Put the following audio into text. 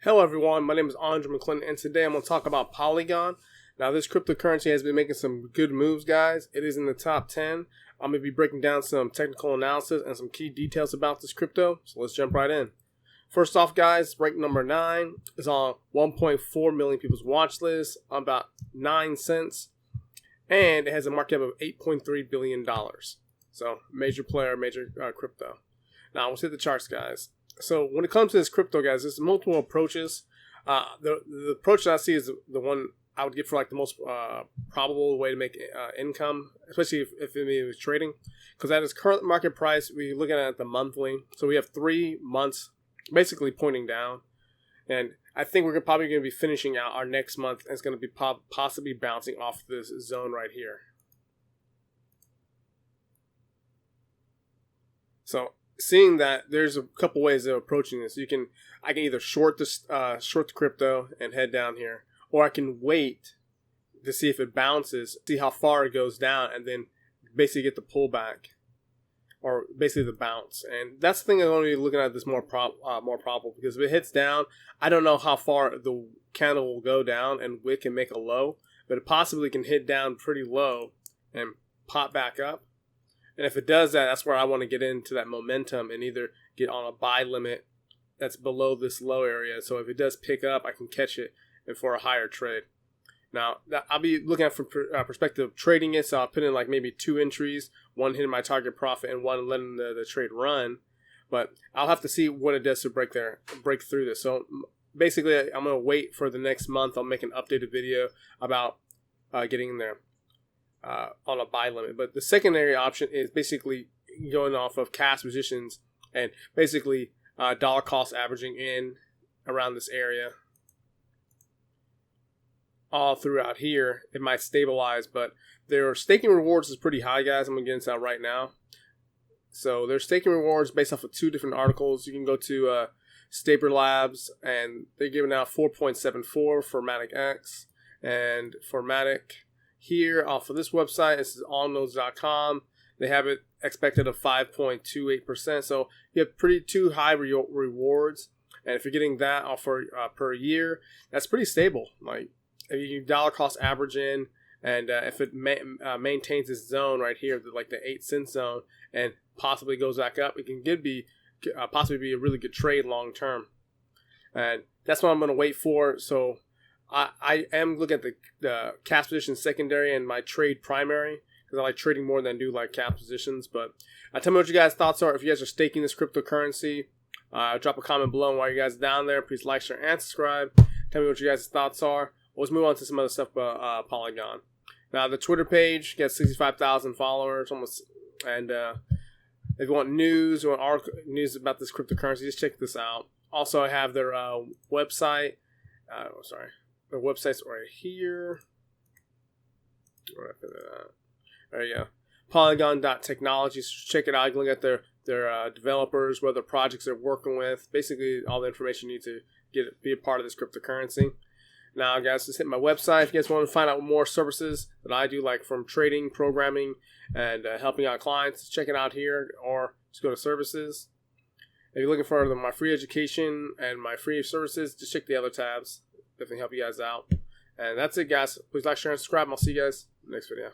Hello everyone, my name is Andre McClendon and today I'm going to talk about Polygon. Now this cryptocurrency has been making some good moves, guys. It is in the top 10. I'm going to be breaking down some technical analysis and some key details about this crypto, so let's jump right in. First off, guys, rank number 9 is on 1.4 million people's watch list on about 9 cents, and it has a market cap of $8.3 billion. So major player, major crypto. Now let's hit the charts, guys. So when it comes to this crypto, guys, there's multiple approaches. The approach that I see is the one I would get for like the most probable way to make income, especially if it was trading, because at its current market price, we're looking at the monthly. So we have 3 months basically pointing down, and I think we're probably going to be finishing out our next month, and it's going to be possibly bouncing off this zone right here. So seeing that, there's a couple ways of approaching this. I can either short the crypto and head down here, or I can wait to see if it bounces, see how far it goes down, and then basically get the pullback, or basically the bounce. And that's the thing I'm going to be looking at this more probable, because if it hits down, I don't know how far the candle will go down and wick and make a low, but it possibly can hit down pretty low and pop back up. And if it does that, that's where I want to get into that momentum and either get on a buy limit that's below this low area. So if it does pick up, I can catch it and for a higher trade. Now, I'll be looking at from perspective of trading it. So I'll put in like maybe 2 entries, one hitting my target profit and one letting the trade run. But I'll have to see what it does to break through this. So basically, I'm going to wait for the next month. I'll make an updated video about getting in there on a buy limit. But the secondary option is basically going off of cash positions and basically dollar cost averaging in around this area all throughout here. It might stabilize, but their staking rewards is pretty high, guys. I'm gonna get into that right now. So their staking rewards based off of 2 different articles. You can go to Staper Labs, and they're giving out 4.74 for MATIC X, and for MATIC here off of this website, this is allnodes.com. They have it expected of 5.28%. So you have too high rewards, and if you're getting that off per year, that's pretty stable. Like if you dollar cost average in, and if it maintains this zone right here, like the 8 cent zone, and possibly goes back up, it can possibly be a really good trade long term. And that's what I'm going to wait for. So I am looking at the cash position secondary and my trade primary, because I like trading more than I do like cash positions. But tell me what you guys' thoughts are. If you guys are staking this cryptocurrency, drop a comment below. And while you guys are down there, please like, share, and subscribe. Tell me what you guys' thoughts are. Let's move on to some other stuff about Polygon. Now, the Twitter page gets 65,000 followers almost. And if you want news or news about this cryptocurrency, just check this out. Also, I have their website. Their website's right here. There you go. Polygon.technology. So check it out. You can look at their developers, what other projects they're working with. Basically, all the information you need to be a part of this cryptocurrency. Now, guys, just hit my website if you guys want to find out more services that I do, like from trading, programming, and helping out clients. Check it out here, or just go to services. If you're looking for my free education and my free services, just check the other tabs. Definitely help you guys out. And that's it, guys. Please like, share, and subscribe. And I'll see you guys in the next video.